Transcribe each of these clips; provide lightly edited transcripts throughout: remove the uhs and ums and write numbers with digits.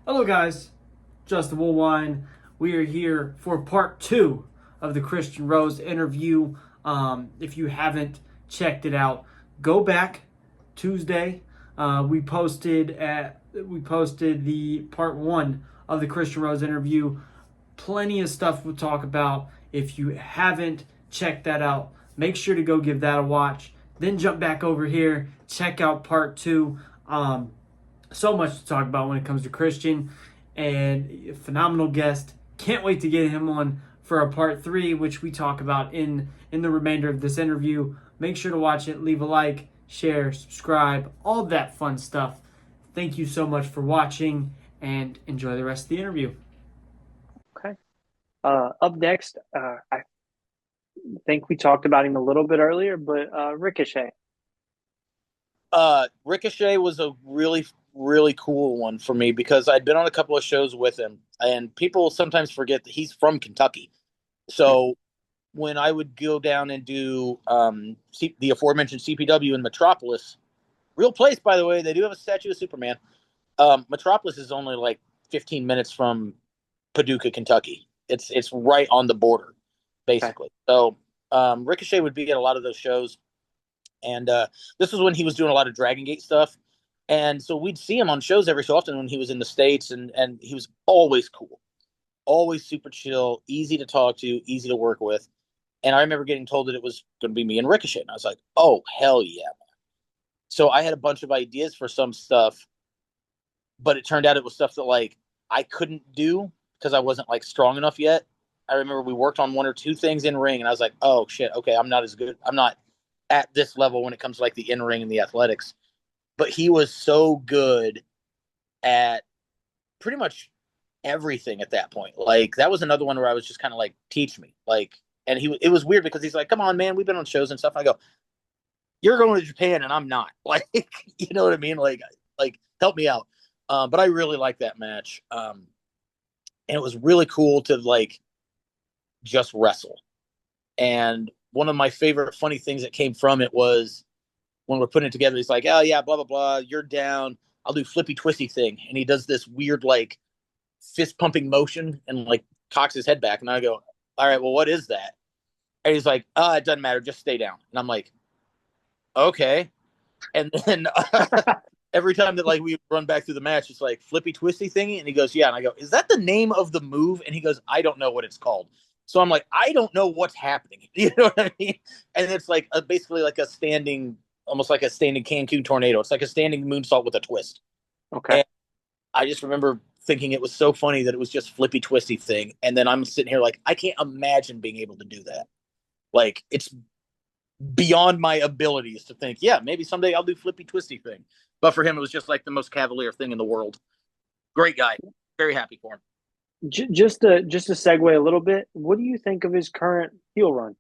Hello, guys. Justin Woolwine. We are here for part two of the Christian Rose interview. If you haven't checked it out, go back Tuesday. We posted the part one of the Christian Rose interview. Plenty of stuff we'll talk about. If you haven't checked that out, make sure to go give that a watch. Then jump back over here, check out part two. So much to talk about when it comes to Christian, and a phenomenal guest. Can't wait to get him on for a part three, which we talk about in the remainder of this interview. Make sure to watch it, leave a like, share, subscribe, all that fun stuff. Thank you so much for watching, and enjoy the rest of the interview. Okay. Up next, I think we talked about him a little bit earlier, but Ricochet. Ricochet was a really cool one for me because I'd been on a couple of shows with him, and people sometimes forget that he's from Kentucky. So when I would go down and do the aforementioned CPW in Metropolis, real place, by the way, they do have a statue of Superman. Metropolis is only like 15 minutes from Paducah, Kentucky. It's right on the border, Okay. basically. So Ricochet would be at a lot of those shows. And this was when he was doing a lot of Dragon Gate stuff. And so we'd see him on shows every so often when he was in the States, and he was always cool, always super chill, easy to talk to, easy to work with. And I remember getting told that it was going to be me and Ricochet. And I was like, oh, hell yeah, man. So I had a bunch of ideas for some stuff, but it turned out it was stuff that like I couldn't do because I wasn't like strong enough yet. I remember we worked on one or two things in ring, and I was like, oh shit, okay, I'm not as good. I'm not at this level when it comes to like the in ring and the athletics. But he was so good at pretty much everything at that point. Like that was another one where I was just kind of like, teach me. Like, and it was weird because he's like, come on, man, we've been on shows and stuff. I go, you're going to Japan and I'm not. Like, you know what I mean? Like help me out. But I really like that match. And it was really cool to like just wrestle. And one of my favorite funny things that came from it was when we're putting it together, he's like, oh yeah, blah, blah, blah. You're down. I'll do flippy twisty thing. And he does this weird, like fist pumping motion and like cocks his head back. And I go, all right, well, what is that? And he's like, it doesn't matter. Just stay down. And I'm like, okay. And then every time that like we run back through the match, it's like flippy twisty thingy. And he goes, yeah. And I go, is that the name of the move? And he goes, I don't know what it's called. So I'm like, I don't know what's happening. You know what I mean? And it's like basically like a standing, almost like a standing Cancun tornado. It's like a standing moonsault with a twist. Okay. And I just remember thinking it was so funny that it was just flippy twisty thing. And then I'm sitting here like, I can't imagine being able to do that. Like it's beyond my abilities to think, yeah, maybe someday I'll do flippy twisty thing. But for him, it was just like the most cavalier thing in the world. Great guy. Very happy for him. Just to segue a little bit, what do you think of his current heel run?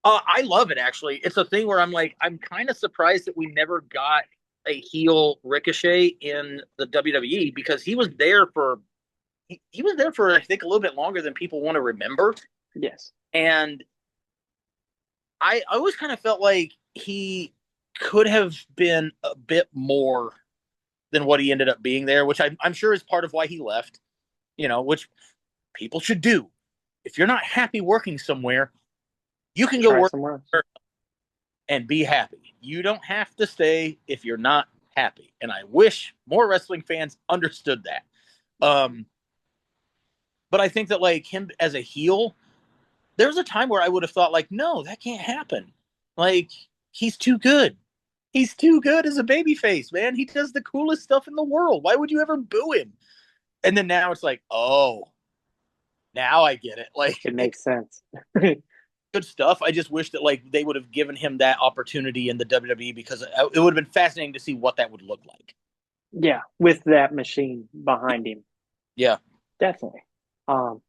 I love it, actually. It's a thing where I'm like, I'm kind of surprised that we never got a heel Ricochet in the WWE because he was there for I think a little bit longer than people want to remember. Yes. And I always kind of felt like he could have been a bit more than what he ended up being there, which I'm sure is part of why he left, which people should do. If you're not happy working somewhere, you can go Try work somewhere and be happy. You don't have to stay if you're not happy. And I wish more wrestling fans understood that. But I think that like him as a heel, there was a time where I would have thought like, no, that can't happen. Like he's too good. He's too good as a babyface, man. He does the coolest stuff in the world. Why would you ever boo him? And then now it's like, oh, now I get it. Like it makes sense. good stuff. I just wish that like they would have given him that opportunity in the WWE because it would have been fascinating to see what that would look like. Yeah, with that machine behind him. Yeah, Definitely. Um,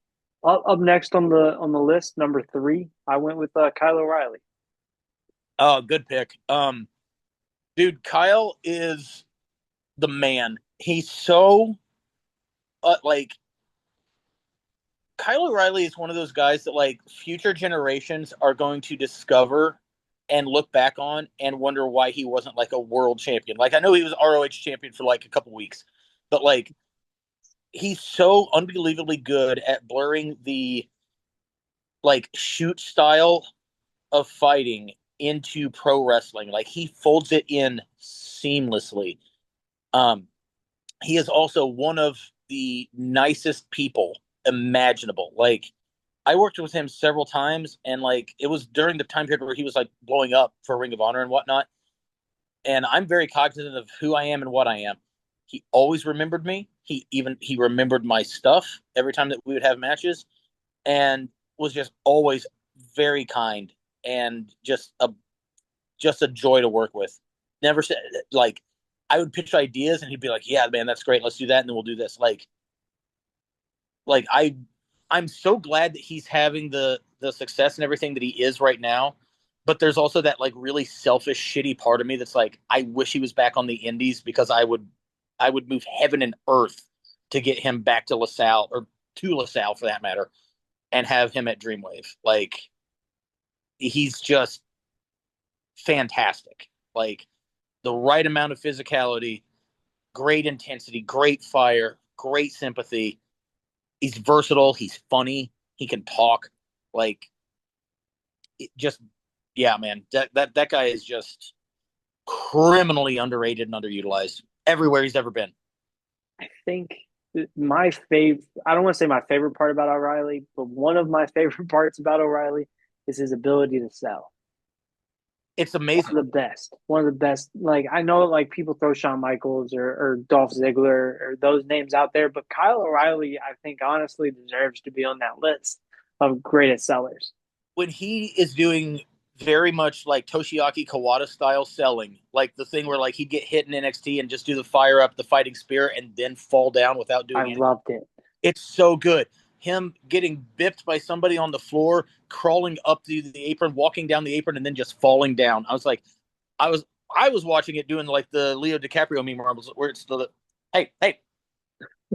up next on the list, number 3, I went with Kyle O'Reilly. oh, good pick. Dude, Kyle is the man. He's so like Kyle O'Reilly is one of those guys that like future generations are going to discover and look back on and wonder why he wasn't like a world champion. Like I know he was ROH champion for like a couple weeks, but like he's so unbelievably good at blurring the like shoot style of fighting into pro wrestling. Like he folds it in seamlessly. Um, he is also one of the nicest people imaginable. Like I worked with him several times, and like it was during the time period where he was like blowing up for Ring of Honor and whatnot. And I'm very cognizant of who I am and what I am. He always remembered me. He remembered my stuff every time that we would have matches, and was just always very kind and just a joy to work with. Never said like I would pitch ideas and he'd be like, "Yeah, man, that's great. Let's do that, and then we'll do this." Like I'm so glad that he's having the success and everything that he is right now. But there's also that like really selfish, shitty part of me that's like, I wish he was back on the Indies because I would move heaven and earth to get him back to LaSalle or to LaSalle for that matter, and have him at Dreamwave. Like he's just fantastic. Like the right amount of physicality, great intensity, great fire, great sympathy. He's versatile. He's funny. He can talk. Like, just yeah, man. That guy is just criminally underrated and underutilized everywhere he's ever been. I think my favorite, I don't want to say my favorite part about O'Reilly, but one of my favorite parts about O'Reilly is his ability to sell. It's One amazing. of the best. One of the best. Like I know like people throw Shawn Michaels or Dolph Ziggler or those names out there, but Kyle O'Reilly, I think honestly deserves to be on that list of greatest sellers. When he is doing very much like Toshiaki Kawada style selling, like the thing where like he'd get hit in NXT and just do the fire up, the fighting spear, and then fall down without I doing anything. loved it. It's so good. Him getting bipped by somebody on the floor, crawling up the apron, walking down the apron, and then just falling down. I was, I was watching it doing like the Leo DiCaprio meme where it's the, hey,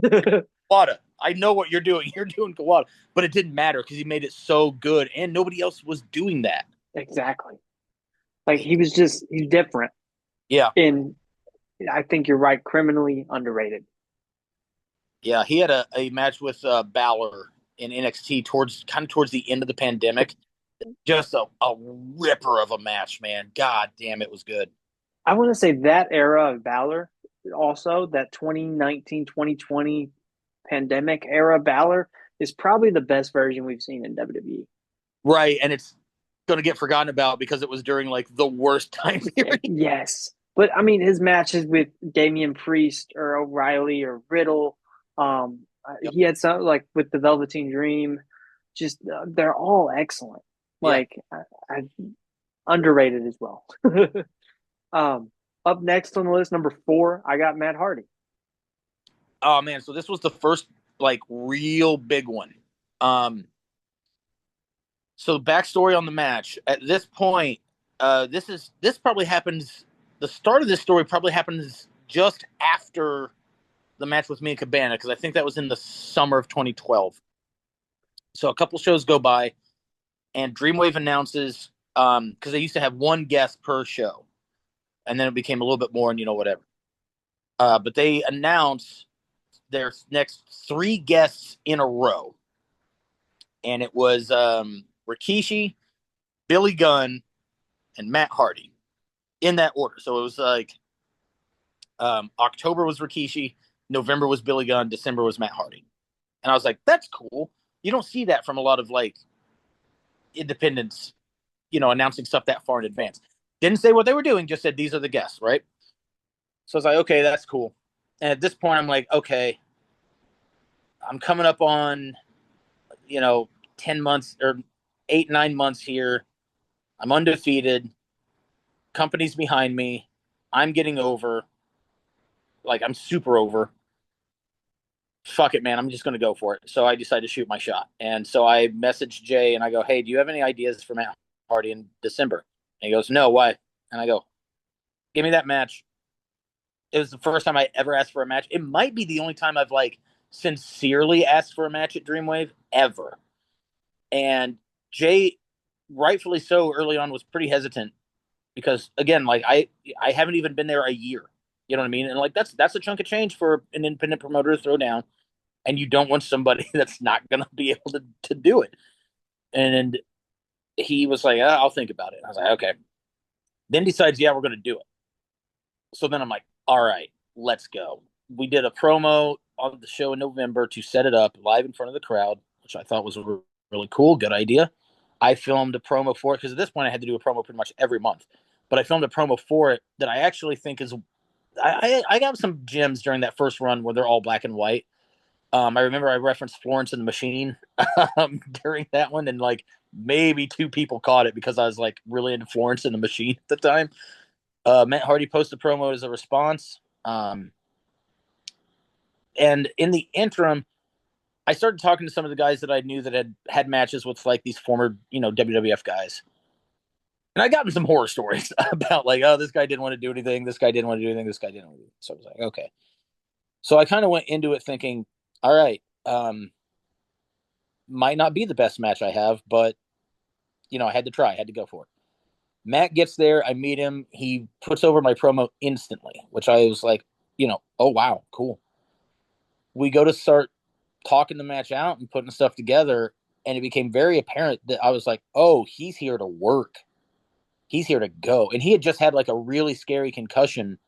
Kawada. I know what you're doing. You're doing Kawada, but it didn't matter because he made it so good, and nobody else was doing that. Exactly. Like he's different. Yeah, And I think you're right, criminally underrated. yeah. He had a match with Balor in NXT towards the end of the pandemic. Just a ripper of a match, man. God damn, it was good. I want to say that era of Balor, also that 2019, 2020 pandemic era Balor is probably the best version we've seen in WWE. Right, and it's going to get forgotten about because it was during like the worst time period. Yes. But I mean, his matches with Damian Priest or O'Reilly or Riddle, Yep. he had some like with the Velveteen Dream, just they're all excellent. Yeah. Like, I underrated as well. um, up next on the list, number 4, I got Matt Hardy. Oh man, so this was the first like real big one. Um, so backstory on the match. At this point, this probably happens. The start of this story probably happens just after the match with me and Cabana because I think that was in the summer of 2012. So a couple shows go by, and Dreamwave announces because they used to have one guest per show, and then it became a little bit more, and whatever. But they announce their next 3 guests in a row, and it was Rikishi, Billy Gunn, and Matt Hardy in that order. So it was like October was Rikishi, November was Billy Gunn, December was Matt Hardy, and I was like, that's cool. You don't see that from a lot of like independents, announcing stuff that far in advance. Didn't say what they were doing, just said these are the guests, right? So I was like, okay, that's cool. And at this point, I'm like, okay, I'm coming up on, 10 months or 8, 9 months here. I'm undefeated. Company's behind me. I'm getting over. Like, I'm super over. Fuck it, man. I'm just going to go for it. So I decided to shoot my shot. And so I messaged Jay and I go, hey, do you have any ideas for Matt Hardy in December? And he goes, no, why? And I go, give me that match. It was the first time I ever asked for a match. It might be the only time I've like sincerely asked for a match at Dreamwave ever. And Jay, rightfully so, early on was pretty hesitant because again, like I haven't even been there a year. You know what I mean? And like that's a chunk of change for an independent promoter to throw down. and you don't want somebody that's not going to be able to do it. And he was like, I'll think about it. I was like, okay. Then decides, yeah, we're going to do it. So then I'm like, all right, let's go. We did a promo on the show in November to set it up live in front of the crowd, which I thought was really cool. Good idea. I filmed a promo for it because at this point I had to do a promo pretty much every month. But I filmed a promo for it that I actually think is. I got some gems during that first run where they're all black and white. I remember I referenced Florence and the Machine during that one, and like maybe 2 people caught it because I was like really into Florence and the Machine at the time. Matt Hardy posted a promo as a response. And in the interim, I started talking to some of the guys that I knew that had matches with like these former, WWF guys. And I got in some horror stories about like, oh, this guy didn't want to do anything. This guy didn't want to do anything. This guy didn't want to do anything. So I was like, okay. So I kind of went into it thinking, all right, might not be the best match I have, but, I had to try. I had to go for it. Matt gets there. I meet him. He puts over my promo instantly, which I was like, oh, wow, cool. We go to start talking the match out and putting stuff together, and it became very apparent that I was like, oh, he's here to work. He's here to go. And he had just had like a really scary concussion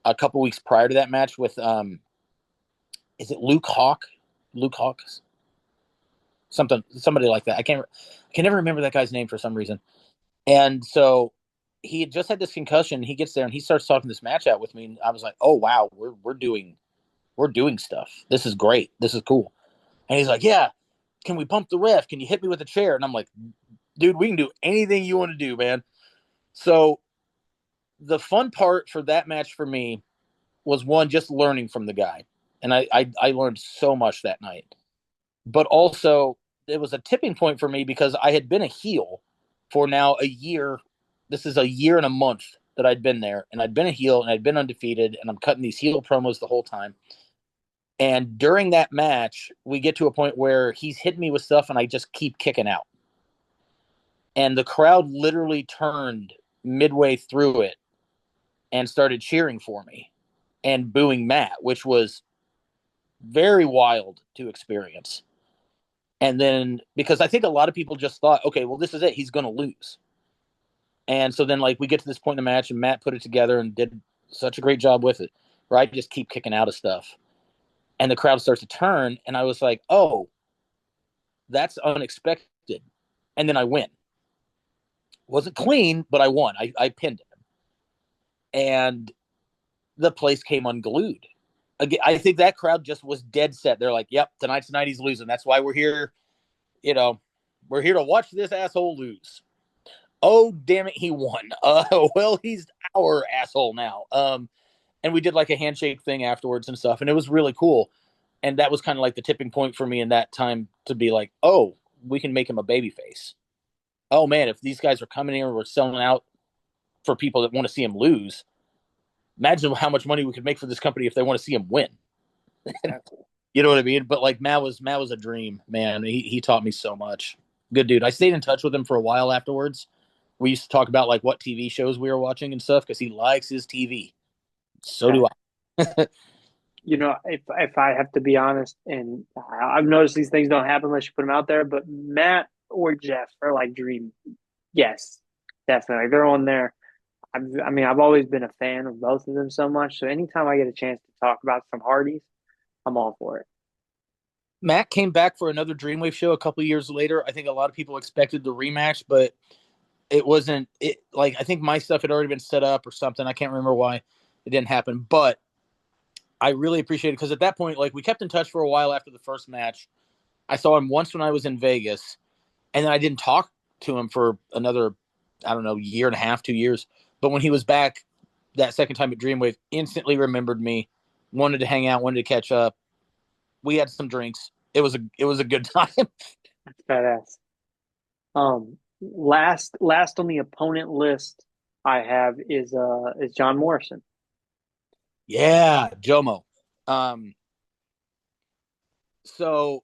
a couple weeks prior to that match with is it Luke Hawk? Luke Hawks? Somebody like that. I can never remember that guy's name for some reason. And so he had just had this concussion. He gets there and he starts talking this match out with me, and I was like, "Oh wow, we're doing stuff. This is great. This is cool." And he's like, "Yeah, can we bump the ref? Can you hit me with a chair?" And I'm like, "Dude, we can do anything you want to do, man." So the fun part for that match for me was one, just learning from the guy, and I learned so much that night. But also, it was a tipping point for me because I had been a heel for now a year. This is a year and a month that I'd been there, and I'd been a heel and I'd been undefeated, and I'm cutting these heel promos the whole time. And during that match, we get to a point where he's hitting me with stuff and I just keep kicking out. And the crowd literally turned midway through it and started cheering for me and booing Matt, which was very wild to experience. And then, because I think a lot of people just thought, okay, well, this is it. He's going to lose. And so then, like, we get to this point in the match, and Matt put it together and did such a great job with it, where I just keep kicking out of stuff. And the crowd starts to turn, and I was like, oh, that's unexpected. And then I win. Wasn't clean, but I won. I pinned him. And the place came unglued. Again, I think that crowd just was dead set. They're like, yep, tonight's the night he's losing. That's why we're here. We're here to watch this asshole lose. Oh, damn it, he won. Well, he's our asshole now. And we did like a handshake thing afterwards and stuff, and it was really cool. And that was kind of like the tipping point for me in that time to be like, oh, we can make him a babyface. Oh man, if these guys are coming here, we're selling out for people that want to see him lose. Imagine how much money we could make for this company if they want to see him win. You know what I mean? But like Matt was a dream, man. He taught me so much. Good dude. I stayed in touch with him for a while afterwards. We used to talk about like what TV shows we were watching and stuff because he likes his TV. So do I. If I have to be honest, and I've noticed these things don't happen unless you put them out there, but Matt or Jeff are like dream. Yes, definitely. They're on there. I've always been a fan of both of them so much. So anytime I get a chance to talk about some Hardys, I'm all for it. Matt came back for another Dreamwave show a couple years later. I think a lot of people expected the rematch, but it wasn't. I think my stuff had already been set up or something. I can't remember why it didn't happen, but I really appreciate it because at that point, like we kept in touch for a while after the first match. I saw him once when I was in Vegas, and then I didn't talk to him for another, I don't know, year and a half, 2 years. But when he was back that second time at Dreamwave, instantly remembered me, wanted to hang out, wanted to catch up. We had some drinks. It was a good time. That's badass. Last on the opponent list I have is John Morrison. Yeah, Jomo. So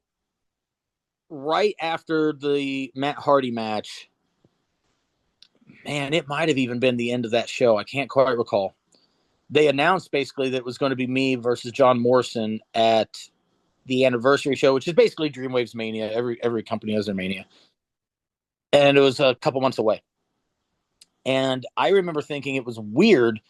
right after the Matt Hardy match, man, it might have even been the end of that show. I can't quite recall. They announced basically that it was going to be me versus John Morrison at the anniversary show, which is basically Dreamwave's Mania. Every company has their Mania. And it was a couple months away. And I remember thinking it was weird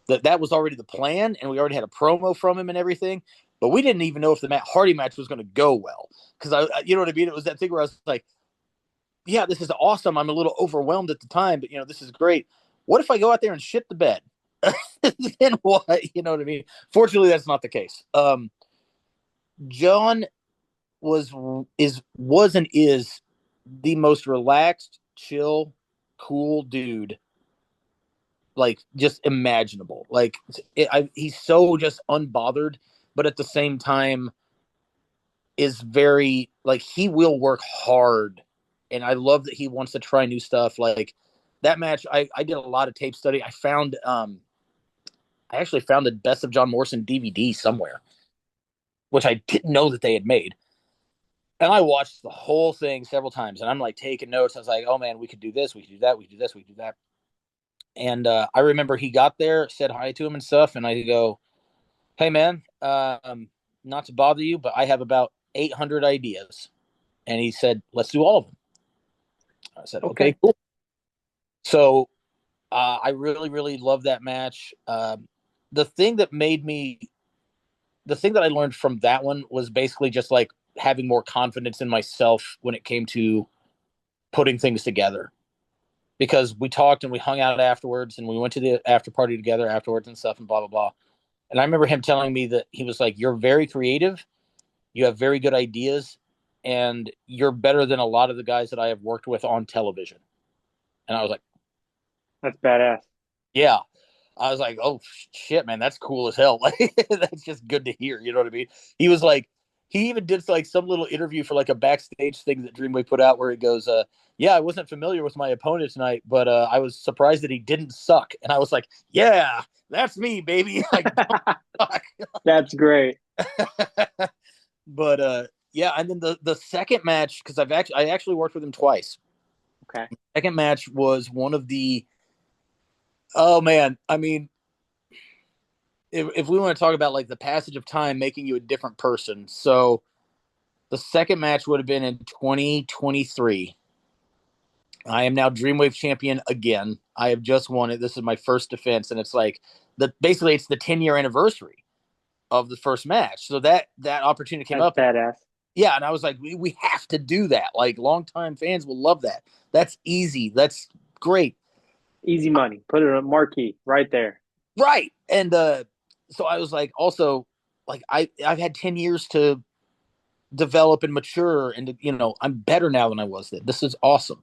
that was already the plan, and we already had a promo from him and everything, but we didn't even know if the Matt Hardy match was going to go well. Because you know what I mean? It was that thing where I was like, yeah, this is awesome. I'm a little overwhelmed at the time, but this is great. What if I go out there and shit the bed? Then what? You know what I mean? Fortunately, that's not the case. John was and is the most relaxed, chill, cool dude, like, just imaginable. Like, he's so just unbothered, but at the same time is very, like, he will work hard, and I love that he wants to try new stuff. Like that match, I did a lot of tape study. I actually found the Best of John Morrison DVD somewhere, which I didn't know that they had made. And I watched the whole thing several times, and I'm like taking notes. I was like, oh man, we could do this, we could do that, we could do this, we could do that. And I remember he got there, said hi to him and stuff, and I go, hey man, not to bother you, but I have about 800 ideas. And he said, let's do all of them. I said, okay, cool. So I really, really love that match. The thing that I learned from that one was basically just like having more confidence in myself when it came to putting things together. Because we talked and we hung out afterwards, and we went to the after party together afterwards and stuff, and blah, blah, blah. And I remember him telling me that he was like, you're very creative, you have very good ideas, and you're better than a lot of the guys that I have worked with on television. And I was like, that's badass. Yeah. I was like, oh shit, man, that's cool as hell. Like, that's just good to hear. You know what I mean? He was like, he even did like some little interview for like a backstage thing that Dreamwave put out where he goes, yeah, I wasn't familiar with my opponent tonight, but I was surprised that he didn't suck. And I was like, yeah, that's me, baby. Like, that's great. But yeah, and then the second match, because I actually worked with him twice. Okay. The second match was one of the, oh man, I mean, if we want to talk about like the passage of time making you a different person. So the second match would have been in 2023. I am now Dreamwave champion again. I have just won it. This is my first defense, and it's like basically it's the 10-year anniversary of the first match. So that opportunity came up. Badass. Yeah, and I was like, we have to do that. Like, longtime fans will love that. That's easy. That's great. Easy money. Put it on marquee right there. Right. And so I was like, also, like, I've had 10 years to develop and mature, and I'm better now than I was then. This is awesome.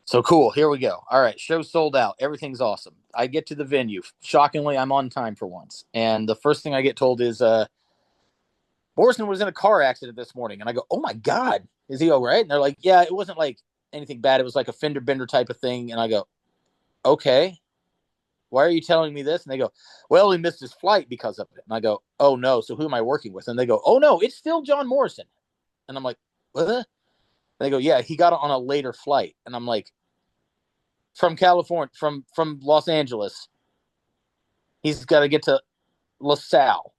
So cool. Here we go. All right. Show sold out. Everything's awesome. I get to the venue. Shockingly, I'm on time for once. And the first thing I get told is, Morrison was in a car accident this morning. And I go, oh my God, is he all right? And they're like, yeah, it wasn't like anything bad. It was like a fender bender type of thing. And I go, okay, why are you telling me this? And they go, well, he missed his flight because of it. And I go, oh no, so who am I working with? And they go, oh no, it's still John Morrison. And I'm like, what? And they go, yeah, he got on a later flight. And I'm like, from California, from Los Angeles, he's got to get to LaSalle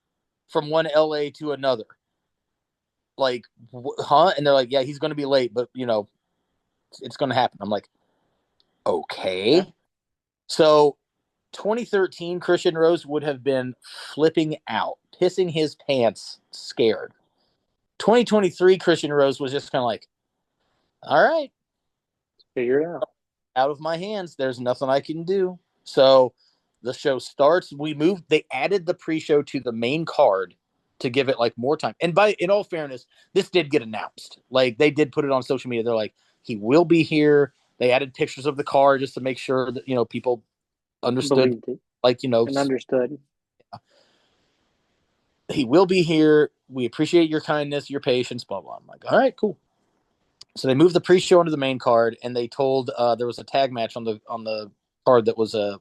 from one LA to another. Like, huh? And they're like, yeah, he's going to be late, but it's going to happen. I'm like, okay. So 2013, Christian Rose would have been flipping out, pissing his pants, scared. 2023, Christian Rose was just kind of like, all right, figure it out of my hands. There's nothing I can do. So the show starts. They added the pre-show to the main card to give it like more time. And in all fairness, this did get announced. Like, they did put it on social media. They're like, he will be here. They added pictures of the car just to make sure that, people understood. Like, and understood. He will be here. We appreciate your kindness, your patience, blah, blah. I'm like, all right, cool. So they moved the pre-show into the main card, and they told there was a tag match on the card that was a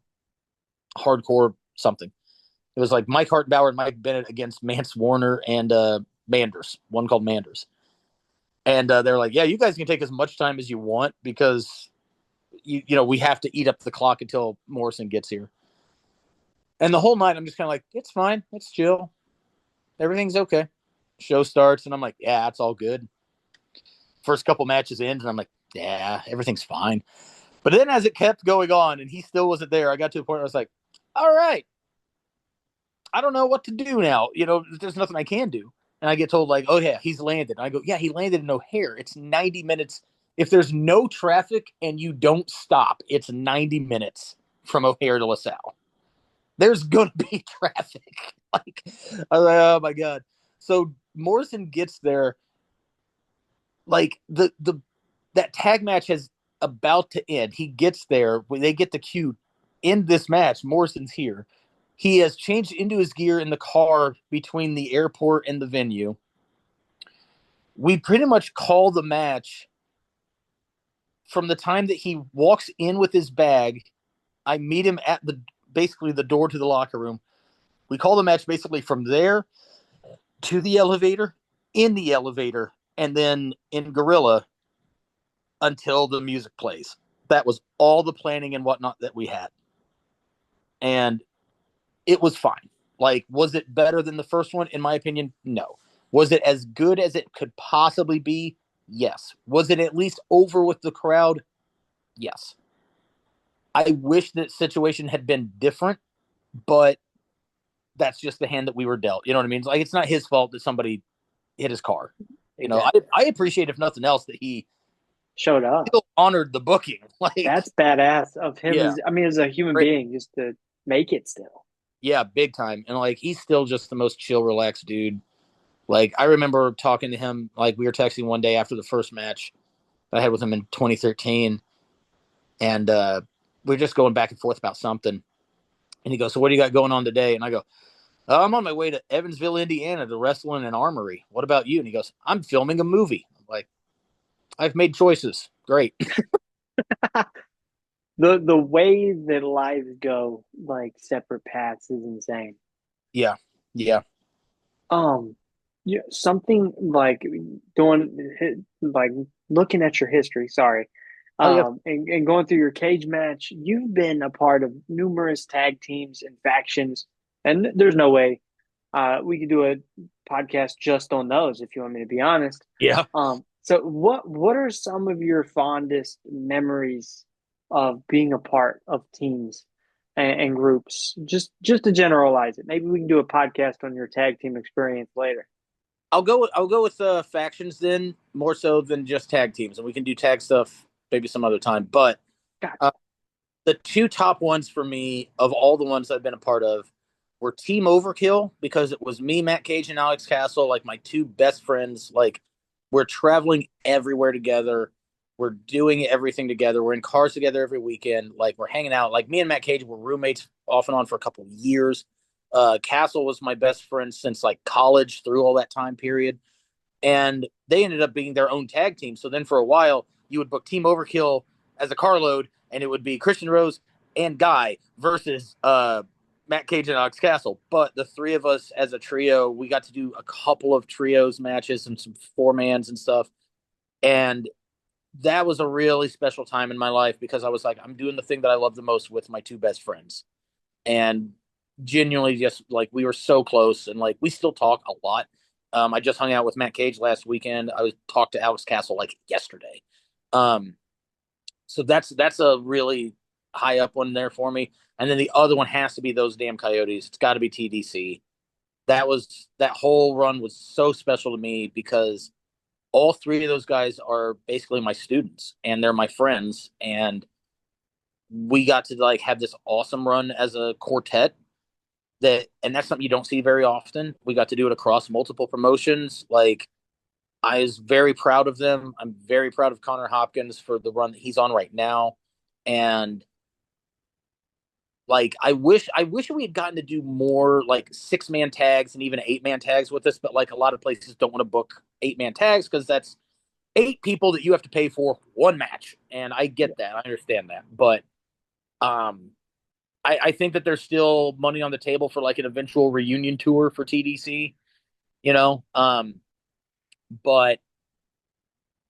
hardcore something. It was like Mike Hartbauer and Mike Bennett against Mance Warner and Manders, one called Manders. And they're like, yeah, you guys can take as much time as you want because, we have to eat up the clock until Morrison gets here. And the whole night, I'm just kind of like, it's fine. It's chill. Everything's okay. Show starts, and I'm like, yeah, it's all good. First couple matches in, and I'm like, yeah, everything's fine. But then as it kept going on, and he still wasn't there, I got to a point where I was like, all right, I don't know what to do now. There's nothing I can do. And I get told, like, oh, yeah, he's landed. And I go, yeah, he landed in O'Hare. It's 90 minutes. If there's no traffic and you don't stop, it's 90 minutes from O'Hare to LaSalle. There's going to be traffic. Like, I was like, oh, my God. So Morrison gets there. Like, that tag match is about to end. He gets there. When they get the cue, in this match, Morrison's here. He has changed into his gear in the car between the airport and the venue. We pretty much call the match from the time that he walks in with his bag. I meet him at basically the door to the locker room. We call the match basically from there to the elevator, in the elevator, and then in Gorilla until the music plays. That was all the planning and whatnot that we had. And it was fine. Like, was it better than the first one? In my opinion, no. Was it as good as it could possibly be? Yes. Was it at least over with the crowd? Yes. I wish that situation had been different, but that's just the hand that we were dealt. You know what I mean? Like, it's not his fault that somebody hit his car. Exactly. I appreciate, if nothing else, that he Showed up. still honored the booking. Like, That's badass of him. Yeah. As a human Great. being, just to make it still. Yeah, big time. And like, he's still just the most chill, relaxed dude. Like, I remember talking to him, like, we were texting one day after the first match I had with him in 2013. And we are just going back and forth about something. And he goes, so what do you got going on today? And I go, I'm on my way to Evansville, Indiana to wrestle in an armory. What about you? And he goes, I'm filming a movie. I'm like, I've made choices. Great. The way that lives go like separate paths is insane. Yeah. Yeah. Yeah, something like doing like looking at your history. Sorry, Oh, yeah. and going through your cage match. You've been a part of numerous tag teams and factions, and there's no way we could do a podcast just on those. If you want me to be honest. Yeah. So what are some of your fondest memories of being a part of teams and groups? Just to generalize it. Maybe we can do a podcast on your tag team experience later. I'll go with factions then, more so than just tag teams, and we can do tag stuff maybe some other time. But Gotcha. the two top ones for me of all the ones I've been a part of were Team Overkill, because it was me, Matt Cage, and Alex Castle, like my two best friends. Like, we're traveling everywhere together. We're doing everything together. We're in cars together every weekend. Like, we're hanging out. Like, me and Matt Cage were roommates off and on for a couple of years. Castle was my best friend since like college, through all that time period. And they ended up being their own tag team. So then for a while, you would book Team Overkill as a carload, and it would be Christian Rose and Guy versus Matt Cage and Alex Castle. But the three of us as a trio, we got to do a couple of trios matches and some four-mans and stuff. And that was a really special time in my life, because I was like, I'm doing the thing that I love the most with my two best friends. And genuinely, just like, we were so close, and like, we still talk a lot. I just hung out with Matt Cage last weekend. I was talked to Alex Castle like yesterday. So that's a really high up one there for me. And then the other one has to be those damn Coyotes. It's got to be TDC. That whole run was so special to me, because all three of those guys are basically my students, and they're my friends, and we got to like have this awesome run as a quartet. And that's something you don't see very often. We got to do it across multiple promotions. Like, I was very proud of them. I'm very proud of Connor Hopkins for the run that he's on right now. And like, I wish we had gotten to do more like 6-man tags and even 8-man tags with this, but like, a lot of places don't want to book 8-man tags, because that's 8 people that you have to pay for one match. And I get that. I understand that. But I think that there's still money on the table for like an eventual reunion tour for TDC, you know? But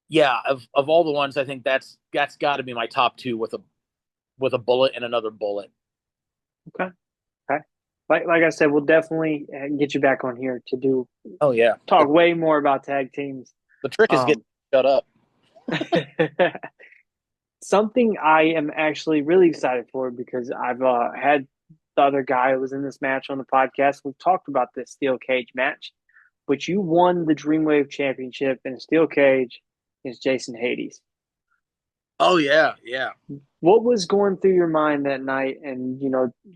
yeah, of all the ones, I think that's got to be my top two, with a bullet and another bullet. Okay. Okay. like I said, we'll definitely get you back on here to Oh yeah. talk way more about tag teams. The trick is getting Um, shut up. something I am actually really excited for because I've had the other guy who was in this match on the podcast. We've talked about this steel cage match, but you won the Dreamwave Championship in a steel cage against Jason Hades. Oh yeah, yeah. What was going through your mind that night, and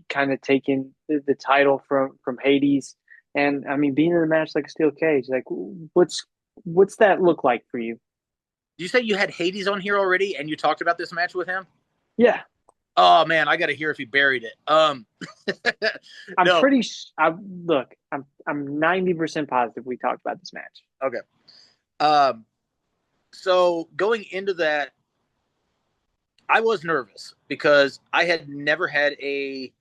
kind of taking the title from Hades, and I mean being in a match like a steel cage, like what's that look like for you? Did you say you had Hades on here already, and you talked about this match with him? Yeah, Oh man, I got to hear if he buried it. I'm No. pretty. Look, I'm 90% positive we talked about this match. Okay. Um, so going into that, I was nervous because I had never had a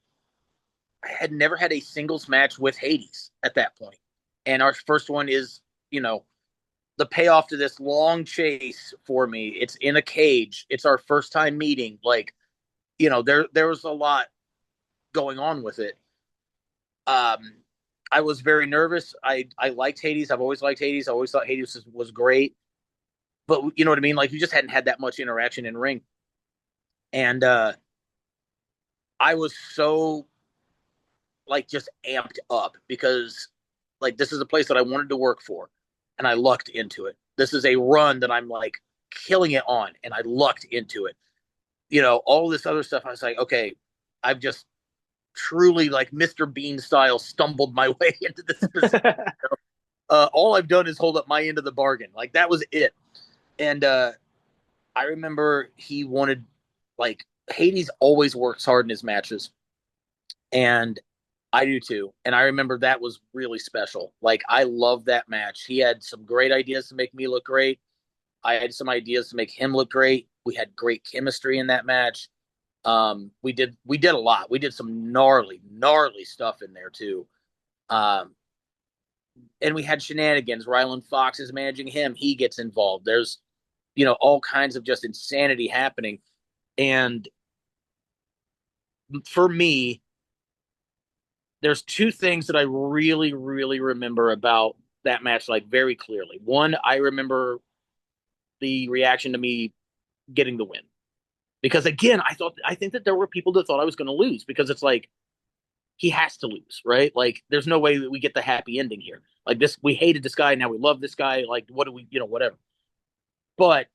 singles match with Hades at that point. And our first one is, you know, the payoff to this long chase for me. It's in a cage. It's our first time meeting. Like, there was a lot going on with it. Um, I was very nervous. I liked Hades. I've always liked Hades. I always thought Hades was great. But you know what I mean? Like, you just hadn't had that much interaction in ring. And I was so like just amped up because like this is a place that I wanted to work for and I lucked into it. This is a run that I'm like killing it on and I lucked into it. All this other stuff. I was like, okay, I've just truly like Mr. Bean style stumbled my way into this. All I've done is hold up my end of the bargain. Like that was it. And I remember he wanted like Hades always works hard in his matches. And I do too. And I remember that was really special. Like I love that match. He had some great ideas to make me look great. I had some ideas to make him look great. We had great chemistry in that match. We did a lot. We did some gnarly stuff in there too. Um, and we had shenanigans. Ryland Fox is managing him. He gets involved. There's, all kinds of just insanity happening. And for me, there's two things that I really, really remember about that match, like very clearly. One, I remember the reaction to me getting the win. Because again, I think that there were people that thought I was going to lose because it's like he has to lose, right? Like there's no way that we get the happy ending here. Like this, we hated this guy, now we love this guy. Like what do we, whatever. But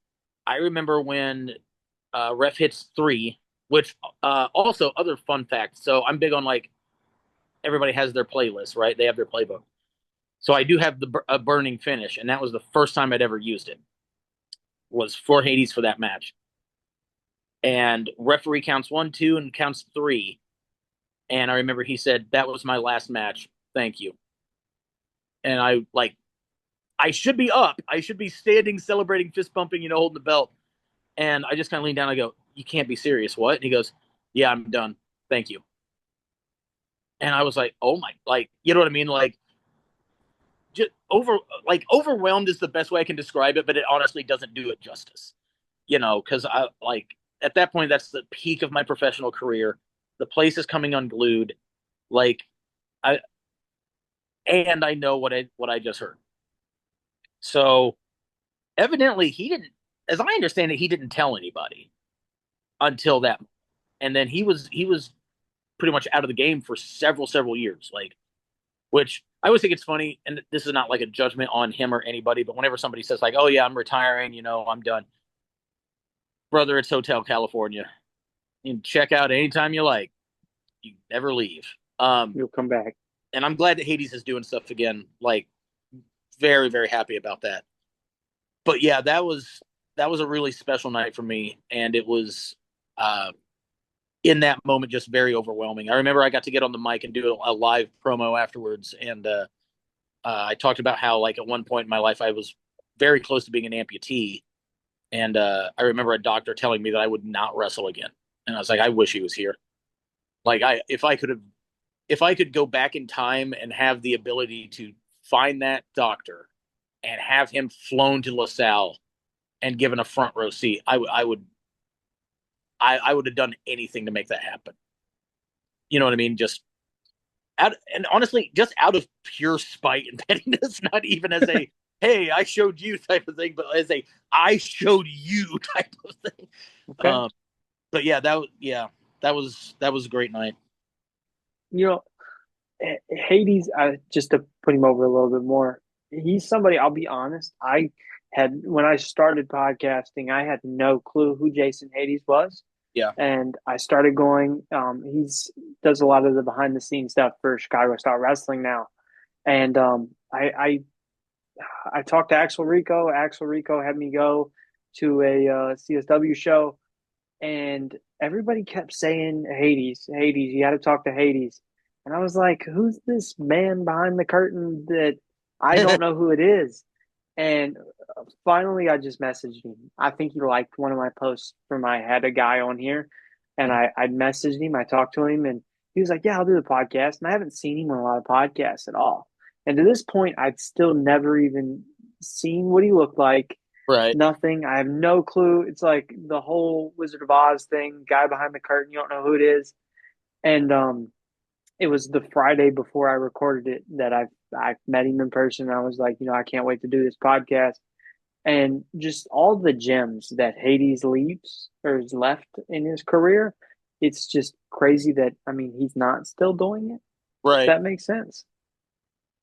I remember when Ref hits 3, which also other fun facts. So I'm big on like everybody has their playlist, right? They have their playbook. So I do have a burning finish, and that was the first time I'd ever used it. Was for Hades for that match. And referee counts 1, 2, and counts 3. And I remember he said, "That was my last match. Thank you." And I should be up. I should be standing, celebrating, fist pumping, holding the belt. And I just kind of lean down. I go, "You can't be serious. What?" And he goes, "Yeah, I'm done. Thank you." And I was like, "Oh my!" Like, you know what I mean? Like, just overwhelmed is the best way I can describe it, but it honestly doesn't do it justice. Because I like at that point that's the peak of my professional career. The place is coming unglued. Like, I I know what I just heard. So evidently he didn't, as I understand it, he didn't tell anybody until that, and then he was pretty much out of the game for several years. Like, which I always think it's funny, and this is not like a judgment on him or anybody, but whenever somebody says like, "Oh yeah, I'm retiring," I'm done. Brother, it's Hotel California. You can check out anytime you like. You never leave. You'll come back. And I'm glad that Hades is doing stuff again. Like, very, very happy about that. But yeah, that was a really special night for me, and it was in that moment just very overwhelming. I remember I got to get on the mic and do a live promo afterwards, and I talked about how like at one point in my life I was very close to being an amputee, and I remember a doctor telling me that I would not wrestle again, and I was like, I wish he was here. Like if I could go back in time and have the ability to find that doctor and have him flown to LaSalle and given a front row seat, I would have done anything to make that happen. You know what I mean? Just and honestly, just out of pure spite and pettiness, not even as a "Hey, I showed you" type of thing, but as a "I showed you" type of thing. Okay. But yeah, that was a great night. You know, Hades, just to put him over a little bit more, he's somebody, I'll be honest, when I started podcasting, I had no clue who Jason Hades was. Yeah. And I started going, does a lot of the behind the scenes stuff for Chicago Style Wrestling now. And I talked to Axel Rico. Axel Rico had me go to a CSW show, and everybody kept saying Hades, Hades. You got to talk to Hades, and I was like, "Who's this man behind the curtain that I don't know who it is?" And finally, I just messaged him. I think he liked one of my posts from I had a guy on here, and I messaged him. I talked to him, and he was like, "Yeah, I'll do the podcast." And I haven't seen him on a lot of podcasts at all. And to this point, I'd still never even seen what he looked like. Right. Nothing. I have no clue. It's like the whole Wizard of Oz thing, guy behind the curtain, you don't know who it is. And it was the Friday before I recorded it that I met him in person. I was like, I can't wait to do this podcast. And just all the gems that Hades leaves or has left in his career, it's just crazy that he's not still doing it. Right. If that makes sense.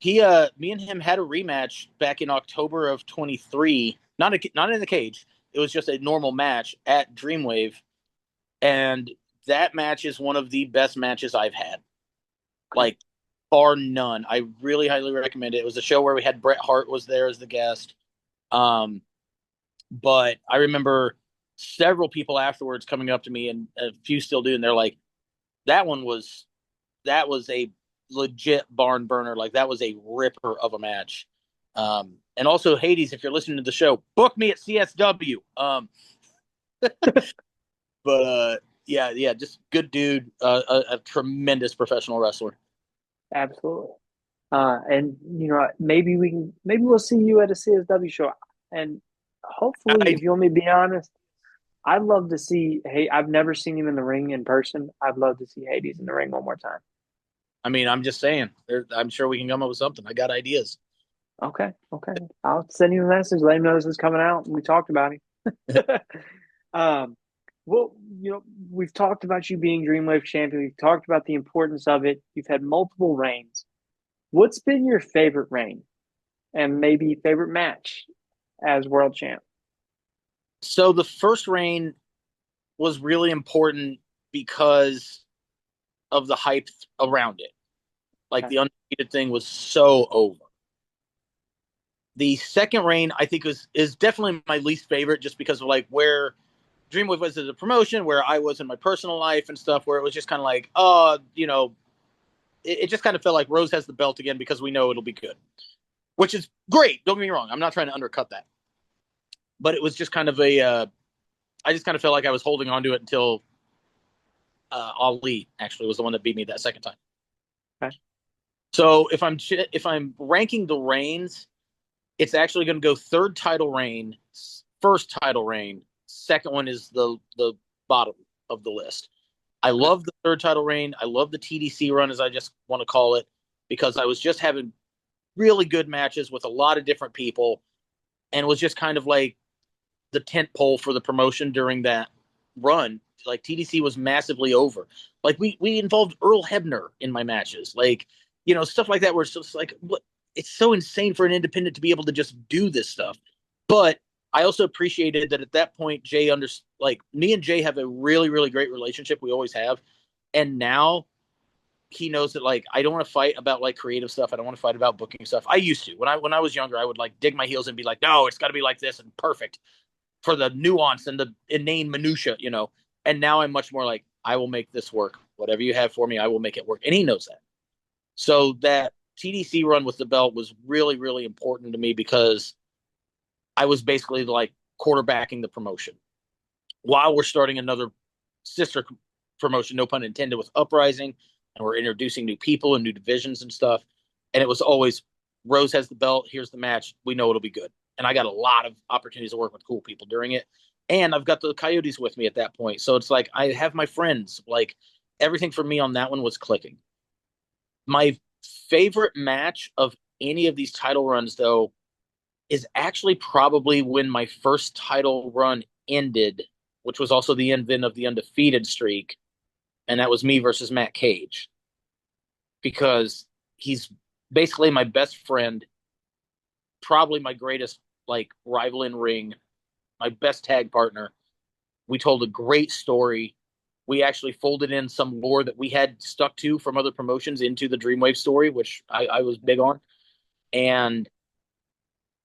Me and him had a rematch back in October of 23. Not in the cage. It was just a normal match at Dreamwave, and that match is one of the best matches I've had, like bar none. I really highly recommend it. It was a show where we had Bret Hart was there as the guest, but I remember several people afterwards coming up to me, and a few still do, and they're like, that was a legit barn burner. Like, that was a ripper of a match. And also, Hades, if you're listening to the show, book me at CSW. But yeah, just good dude, a tremendous professional wrestler. Absolutely. And maybe we'll see you at a CSW show. And hopefully, if you want me to be honest, I'd love to see. Hey, I've never seen him in the ring in person. I'd love to see Hades in the ring one more time. I'm just saying. I'm sure we can come up with something. I got ideas. Okay. I'll send you a message. Let him know this is coming out. We talked about him. Well, we've talked about you being Dreamwave champion. We've talked about the importance of it. You've had multiple reigns. What's been your favorite reign and maybe favorite match as world champ? So the first reign was really important because of the hype around it. Like, the undefeated thing was so over. The second reign, I think, is definitely my least favorite, just because of like where Dreamwave was as a promotion, where I was in my personal life and stuff, where it was just kind of like, it just kind of felt like Rose has the belt again because we know it'll be good, which is great. Don't get me wrong. I'm not trying to undercut that. But it was just kind of I just kind of felt like I was holding on to it until Ali actually was the one that beat me that second time. Okay. So if I'm ranking the reigns, it's actually going to go third title reign, first title reign, second one is the bottom of the list. I love the third title reign. I love the TDC run, as I just want to call it, because I was just having really good matches with a lot of different people, and was just kind of like the tent pole for the promotion during that run. Like, TDC was massively over. Like, we involved Earl Hebner in my matches, like, stuff like that, where it's just like, what? It's so insane for an independent to be able to just do this stuff. But I also appreciated that at that point, Jay me and Jay have a really, really great relationship. We always have. And now he knows that, like, I don't want to fight about like creative stuff. I don't want to fight about booking stuff. I used to. When I was younger, I would like dig my heels and be like, no, it's got to be like this and perfect for the nuance and the inane minutia, And now I'm much more like, I will make this work. Whatever you have for me, I will make it work. And he knows that. So that TDC run with the belt was really, really important to me, because I was basically like quarterbacking the promotion while we're starting another sister promotion, no pun intended, with Uprising, and we're introducing new people and new divisions and stuff. And it was always, Rose has the belt. Here's the match. We know it'll be good. And I got a lot of opportunities to work with cool people during it. And I've got the Coyotes with me at that point. So it's like, I have my friends. Like, everything for me on that one was clicking. My favorite match of any of these title runs, though, is actually probably when my first title run ended, which was also the end then of the undefeated streak, and that was me versus Matt Cage, because he's basically my best friend, probably my greatest like rival in ring, my best tag partner. We told a great story. We actually folded in some lore that we had stuck to from other promotions into the Dreamwave story, which I was big on. And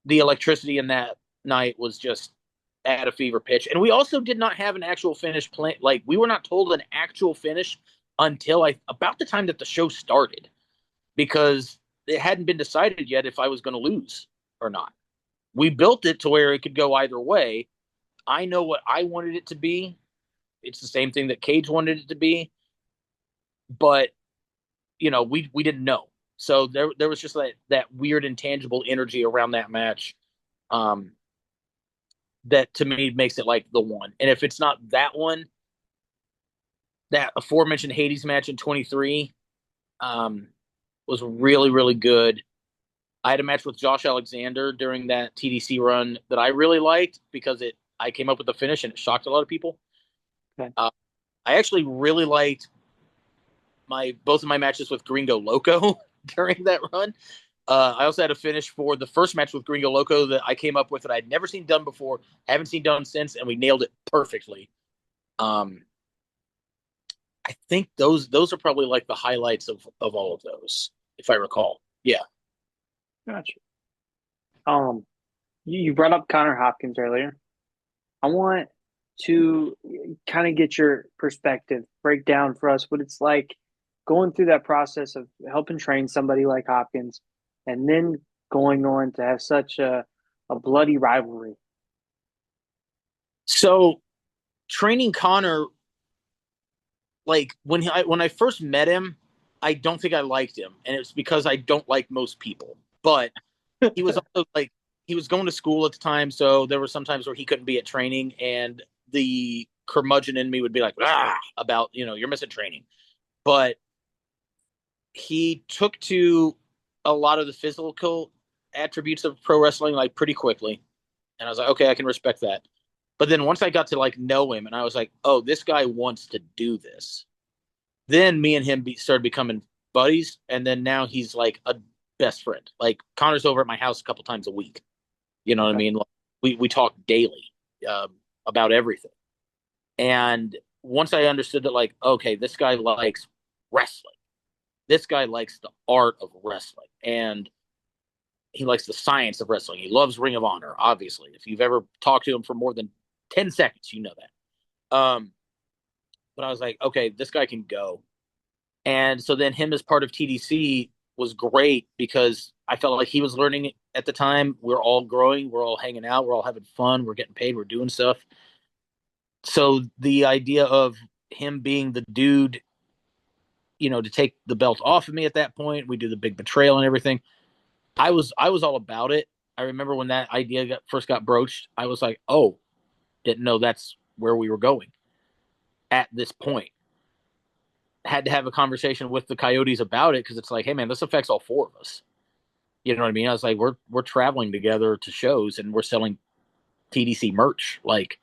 the electricity in that night was just at a fever pitch. And we also did not have an actual finish plan. Like, we were not told an actual finish until about the time that the show started, because it hadn't been decided yet if I was going to lose or not. We built it to where it could go either way. I know what I wanted it to be. It's the same thing that Cage wanted it to be, but we didn't know. So there was just that weird intangible energy around that match, um, that to me makes it like the one. And if it's not that one, that aforementioned Hades match in 23 was really, really good. I had a match with Josh Alexander during that TDC run that I really liked because I came up with the finish and it shocked a lot of people. Okay. I actually really liked both of my matches with Gringo Loco during that run. I also had a finish for the first match with Gringo Loco that I came up with that I'd never seen done before, haven't seen done since, and we nailed it perfectly. I think those are probably like the highlights of all of those, if I recall. Yeah. Gotcha. You brought up Connor Hopkins earlier. I want to kind of get your perspective, break down for us what it's like going through that process of helping train somebody like Hopkins and then going on to have such a bloody rivalry. So training Connor, like when I first met him, I don't think I liked him, and it's because I don't like most people. But he was also like, he was going to school at the time, so there were some times where he couldn't be at training, and the curmudgeon in me would be like, about you're missing training. But he took to a lot of the physical attributes of pro wrestling like pretty quickly, and I was like, okay, I can respect that. But then once I got to like know him, and I was like, oh, this guy wants to do this. Then me and him started becoming buddies, and then now he's like a best friend. Like, Connor's over at my house a couple times a week. You know what I mean? Like, we talk daily, about everything. And once I understood that, like, okay, this guy likes wrestling. This guy likes the art of wrestling, and he likes the science of wrestling. He loves Ring of Honor, obviously. If you've ever talked to him for more than 10 seconds, you know that. But I was like, okay, this guy can go. And so then him as part of TDC was great because I felt like he was learning at the time. We're all growing, we're all hanging out, we're all having fun, we're getting paid, we're doing stuff. So the idea of him being the dude, to take the belt off of me at that point, we do the big betrayal and everything. I was all about it. I remember when that idea first got broached, I was like, oh, didn't know that's where we were going at this point. Had to have a conversation with the Coyotes about it because it's like, hey man, this affects all four of us. You know what I mean? I was like, we're traveling together to shows and we're selling TDC merch. Like,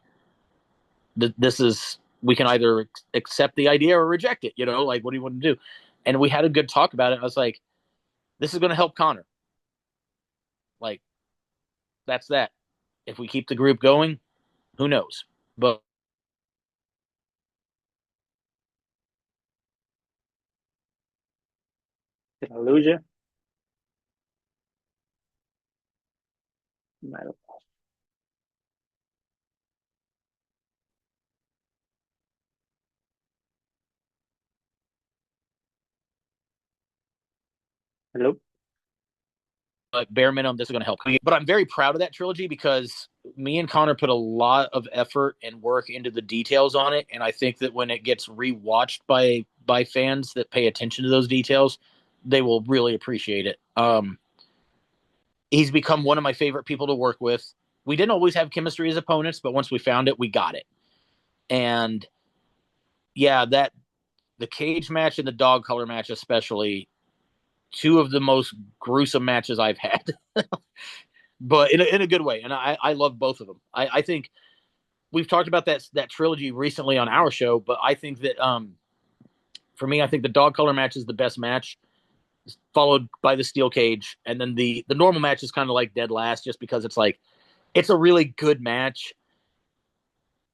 this is, we can either accept the idea or reject it. Like, what do you want to do? And we had a good talk about it. I was like, this is going to help Connor. Like, that's that. If we keep the group going, who knows? But Did I lose you? Hello? bare minimum, this is going to help. But I'm very proud of that trilogy because me and Connor put a lot of effort and work into the details on it, and I think that when it gets rewatched by fans that pay attention to those details, they will really appreciate it. He's become one of my favorite people to work with. We didn't always have chemistry as opponents, but once we found it, we got it. And yeah, that the cage match and the dog color match especially, two of the most gruesome matches I've had, but in a good way. And I love both of them. I think we've talked about that trilogy recently on our show, but I think that for me, I think the dog collar match is the best match, followed by the steel cage, and then the normal match is kind of like dead last, just because it's like it's a really good match,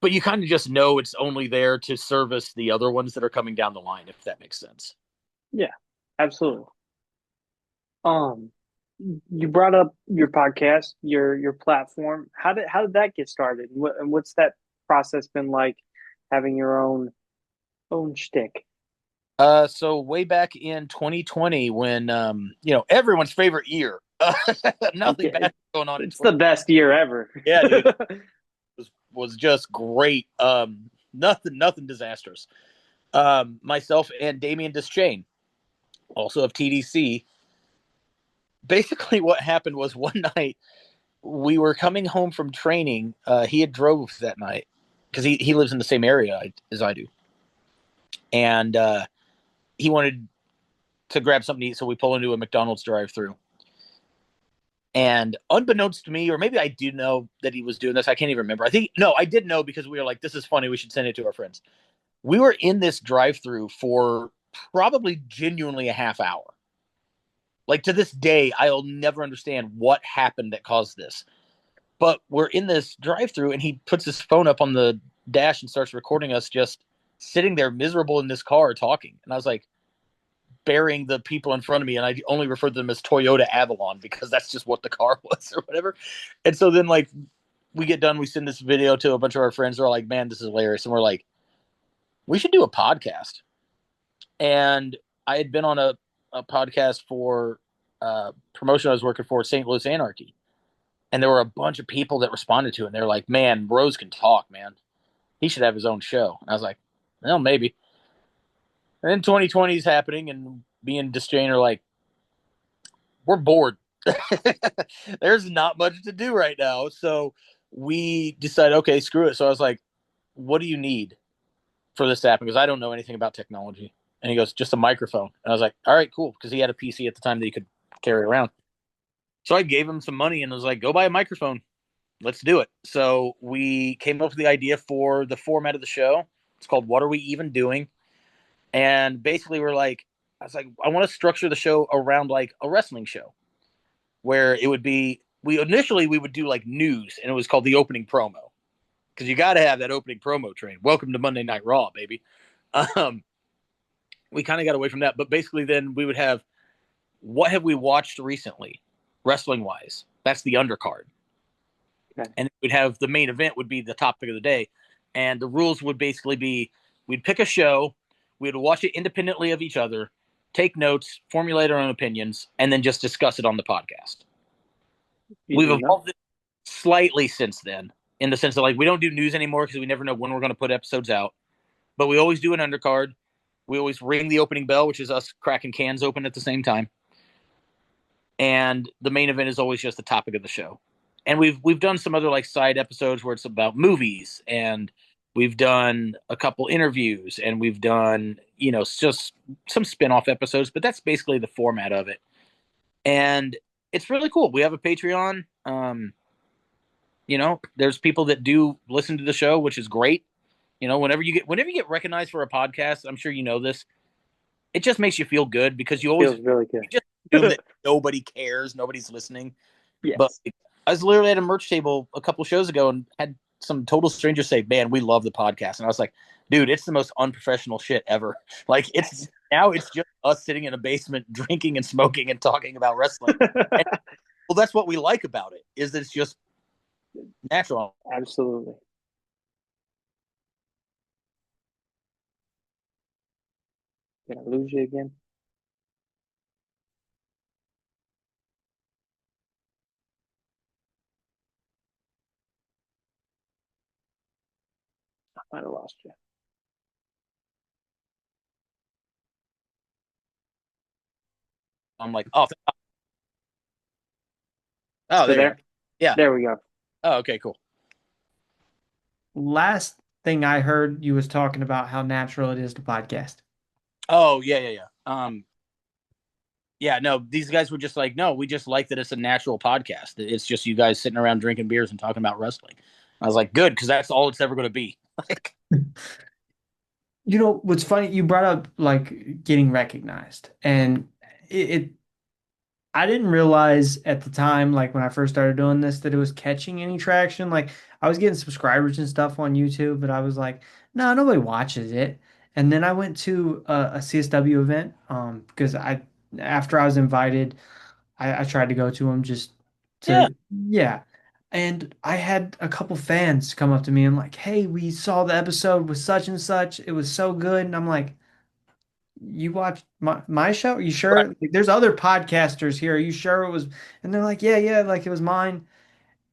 but you kind of just know it's only there to service the other ones that are coming down the line, if that makes sense. Yeah, absolutely. Um, you brought up your podcast, your platform. How did that get started? And what's that process been like, having your own shtick? So way back in 2020, when everyone's favorite year, nothing Yeah, bad going on in it's the 2020. best year ever. Yeah, dude, was just great. Nothing disastrous. Myself and Damian Deschain, also of TDC. Basically, what happened was one night we were coming home from training. He had drove that night because he lives in the same area as I do, and he wanted to grab something to eat, so we pull into a McDonald's drive-through. And unbeknownst to me, or maybe I do know that he was doing this, I can't even remember. I did know, because we were like, this is funny, we should send it to our friends. We were in this drive-through for probably genuinely a half hour. Like, to this day, I'll never understand what happened that caused this. But we're in this drive-through, and he puts his phone up on the dash and starts recording us just sitting there miserable in this car talking. And I was like, burying the people in front of me, and I only referred to them as Toyota Avalon because that's just what the car was or whatever. And so then, like, we get done, we send this video to a bunch of our friends. They're like, man, this is hilarious. And we're like, we should do a podcast. And I had been on a podcast for promotion I was working for, St. Louis Anarchy. And there were a bunch of people that responded to it. And they're like, man, Rose can talk, man. He should have his own show. And I was like, well, maybe. And then 2020 is happening, and me and Deschain are like, we're bored. There's not much to do right now. So we decided, okay, screw it. So I was like, what do you need for this to happen? Because I don't know anything about technology. And he goes, just a microphone. And I was like, all right, cool. Because he had a PC at the time that he could carry around. So I gave him some money and was like, go buy a microphone. Let's do it. So we came up with the idea for the format of the show. It's called What Are We Even Doing? And basically I was like, I want to structure the show around like a wrestling show, where it would be, we would do like news, and it was called the opening promo, because you got to have that opening promo train. Welcome to Monday Night Raw, baby. We kind of got away from that, but basically then we would have, what have we watched recently, wrestling wise? That's the undercard. Okay. And we'd have the main event would be the topic of the day. And the rules would basically be, we'd pick a show, we'd watch it independently of each other, take notes, formulate our own opinions, and then just discuss it on the podcast. We've evolved it slightly since then, in the sense that, like, we don't do news anymore because we never know when we're going to put episodes out. But we always do an undercard. We always ring the opening bell, which is us cracking cans open at the same time. And the main event is always just the topic of the show. And we've done some other like side episodes where it's about movies, and we've done a couple interviews, and we've done, just some spin-off episodes, but that's basically the format of it. And it's really cool. We have a Patreon. There's people that do listen to the show, which is great. Whenever you get recognized for a podcast, I'm sure you know this, it just makes you feel good, because you always feels really good. You just assume that nobody cares, nobody's listening. Yes. But I was literally at a merch table a couple shows ago and had some total strangers say, man, we love the podcast. And I was like, dude, it's the most unprofessional shit ever. Like, it's just us sitting in a basement drinking and smoking and talking about wrestling. And, well, that's what we like about it, is that it's just natural. Absolutely. Did I lose you again? I might have lost you. I'm like, oh, there. Yeah. There we go. Oh, okay, cool. Last thing I heard, you was talking about how natural it is to podcast. Oh, yeah. Yeah, no, these guys were just like, no, we just like that it's a natural podcast. It's just you guys sitting around drinking beers and talking about wrestling. I was like, good, because that's all it's ever going to be. Like, You know, what's funny, you brought up like getting recognized, and it I didn't realize at the time, like when I first started doing this, that it was catching any traction. Like I was getting subscribers and stuff on YouTube, but I was like, no, nobody watches it. And then I went to a CSW event, because after I was invited, I tried to go to them just yeah, to, yeah. And I had a couple fans come up to me and like, hey, we saw the episode with such and such. It was so good. And I'm like, you watched my show? Are you right. sure? Like, there's other podcasters here. Are you sure it was? And they're like, yeah, yeah, like it was mine.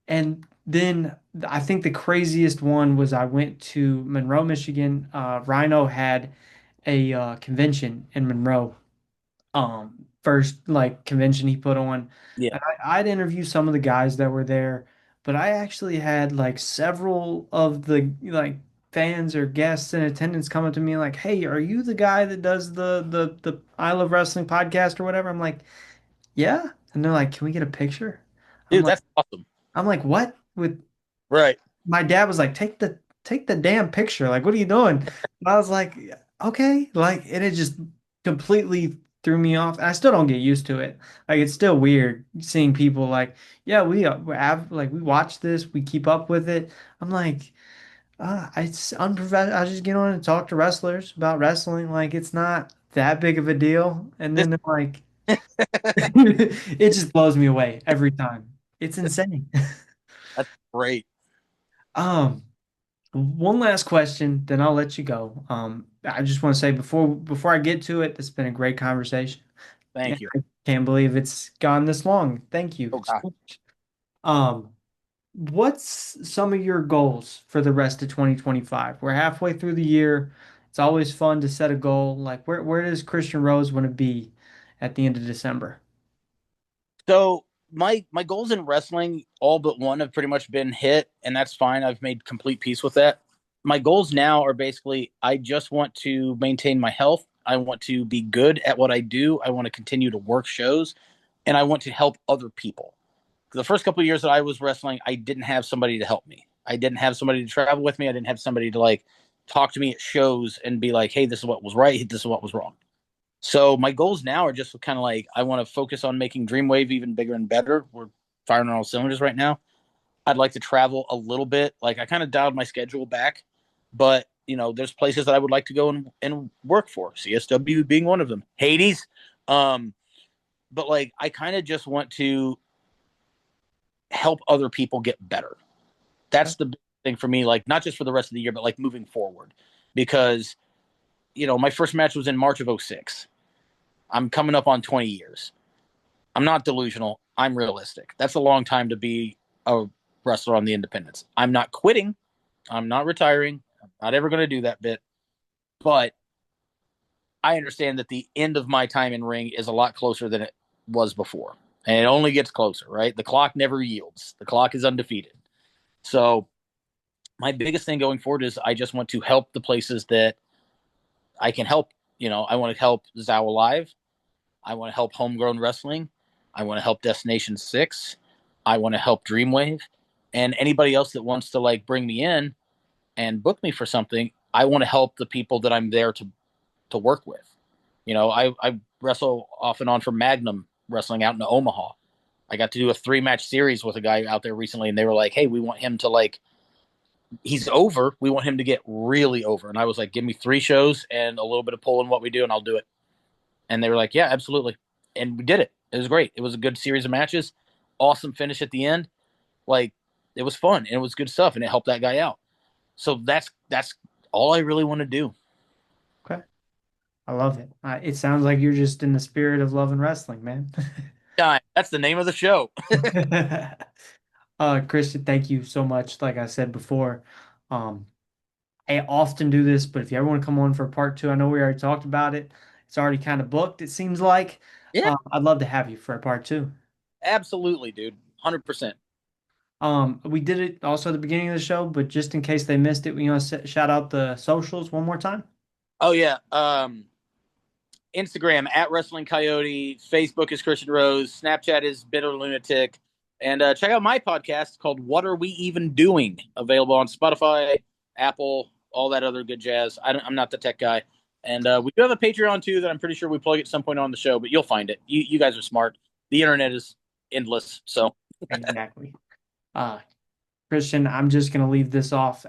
And then I think the craziest one was I went to Monroe, Michigan. Rhino had a convention in Monroe. First like convention he put on. Yeah, And I'd interview some of the guys that were there, but I actually had like several of the like fans or guests in attendance coming to me like, "Hey, are you the guy that does the I Love Wrestling podcast or whatever?" I'm like, "Yeah." And they're like, "Can we get a picture?" I'm dude, like, that's awesome. "What?" With Right. my dad was like, take the damn picture. Like, what are you doing?" And I was like, okay. Like, and it just completely threw me off. And I still don't get used to it. Like, it's still weird seeing people like, yeah, we have like we watch this, we keep up with it. I'm like, it's unprofessional. I just get on and talk to wrestlers about wrestling. Like, it's not that big of a deal. And This then they're like, it just blows me away every time. It's insane. That's great. Um, One last question, then I'll let you go. I just want to say before I get to it, it's been a great conversation. Yeah, Thank you. I can't believe it's gone this long. Thank you Oh so God. much. Um, what's some of your goals for the rest of 2025? We're halfway through the year. It's always fun to set a goal. Like where does Christian Rose want to be at the end of December? So my goals in wrestling, all but one, have pretty much been hit, and that's fine. I've made complete peace with that. My goals now are basically I just want to maintain my health. I want to be good at what I do. I want to continue to work shows, and I want to help other people. The first couple of years that I was wrestling, I didn't have somebody to help me. I didn't have somebody to travel with me. I didn't have somebody to like talk to me at shows and be like, "Hey, this is what was right. This is what was wrong." So my goals now are just kind of like I want to focus on making Dreamwave even bigger and better. We're firing on all cylinders right now. I'd like to travel a little bit. Like I kind of dialed my schedule back, but there's places that I would like to go and work for. CSW being one of them. Hades. Um, but like I kind of just want to help other people get better. That's the big thing for me. Like not just for the rest of the year, but like moving forward, because my first match was in March of '06. I'm coming up on 20 years. I'm not delusional. I'm realistic. That's a long time to be a wrestler on the independents. I'm not quitting. I'm not retiring. I'm not ever going to do that bit. But I understand that the end of my time in ring is a lot closer than it was before. And it only gets closer, right? The clock never yields. The clock is undefeated. So my biggest thing going forward is I just want to help the places that I can help. I want to help Zow Alive. I want to help Homegrown Wrestling. I want to help Destination 6. I want to help Dreamwave. And anybody else that wants to like bring me in and book me for something, I want to help the people that I'm there to work with. I wrestle off and on for Magnum Wrestling out in Omaha. I got to do a 3-match series with a guy out there recently, and they were like, "Hey, we want him to like, he's over. We want him to get really over." And I was like, "Give me 3 shows and a little bit of pull in what we do, and I'll do it." And they were like, "Yeah, absolutely." And we did it. It was great. It was a good series of matches. Awesome finish at the end. Like it was fun and it was good stuff, and it helped that guy out. So that's all I really want to do. Okay, I love it. It sounds like you're just in the spirit of loving wrestling, man. Yeah, that's the name of the show. Christian, thank you so much. Like I said before, um, I often do this, but if you ever want to come on for part two, I know we already talked about it. It's already kind of booked, it seems like. Yeah, I'd love to have you for a part two. absolutely, dude. 100%. We did it also at the beginning of the show, but just in case they missed it, we want to shout out the socials one more time. Oh yeah. Instagram at Wrestling Coyote. Facebook is Christian Rose. Snapchat is Bitter Lunatic. And check out my podcast called What Are We Even Doing? Available on Spotify, Apple, all that other good jazz. I'm not the tech guy. And we do have a Patreon, too, that I'm pretty sure we plug at some point on the show, but you'll find it. You guys are smart. The internet is endless. So Exactly. Christian, I'm just going to leave this off